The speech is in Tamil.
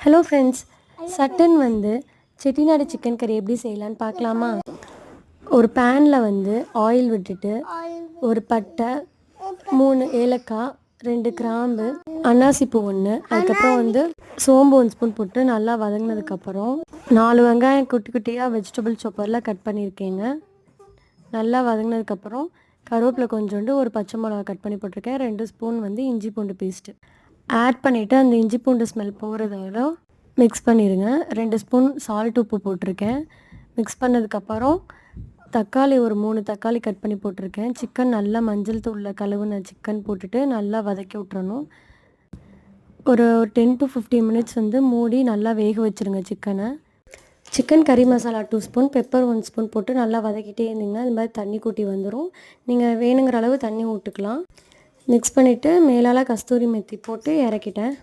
ஹலோ ஃப்ரெண்ட்ஸ், சட்டன் செட்டிநாடு சிக்கன் கறி எப்படி செய்யலான்னு பார்க்கலாமா? ஒரு பேனில் ஆயில் விட்டுட்டு ஒரு பட்டை, 3 ஏலக்காய், 2 கிராம்பு, அன்னாசிப்பூ 1, அதுக்கப்புறம் சோம்பு 1 ஸ்பூன் போட்டு நல்லா வதங்கினதுக்கப்புறம் 4 வெங்காயம் குட்டி குட்டியாக வெஜிடபிள் சாப்பரில் கட் பண்ணியிருக்கேங்க. நல்லா வதங்கினதுக்கப்புறம் கருவேப்பிலை கொஞ்சோண்டு, ஒரு பச்சை மிளகா கட் பண்ணி போட்டிருக்கேன், 2 ஸ்பூன் இஞ்சி பூண்டு பேஸ்ட்டு ஆட் பண்ணிவிட்டு அந்த இஞ்சி பூண்டு ஸ்மெல் போகிறதோட மிக்ஸ் பண்ணிடுங்க. 2 ஸ்பூன் சால்ட் உப்பு போட்டிருக்கேன். மிக்ஸ் பண்ணதுக்கப்புறம் தக்காளி ஒரு 3 தக்காளி கட் பண்ணி போட்டிருக்கேன். சிக்கன் நல்லா மஞ்சள் தூளில் கழுவுன சிக்கன் போட்டுட்டு நல்லா வதக்கி விட்றணும். ஒரு 10 to 15 மினிட்ஸ் மூடி நல்லா வேக வச்சுருங்க சிக்கனை. சிக்கன் கறி மசாலா 2 ஸ்பூன், பெப்பர் 1 ஸ்பூன் போட்டு நல்லா வதக்கிட்டே இருந்திங்கன்னா இது மாதிரி தண்ணி கூட்டி வந்துடும். நீங்கள் வேணுங்கிற அளவு தண்ணி விட்டுக்கலாம். மிக்ஸ் பண்ணிவிட்டு மேலால் கஸ்தூரி மெத்தி போட்டு இறக்கிட்டேன்.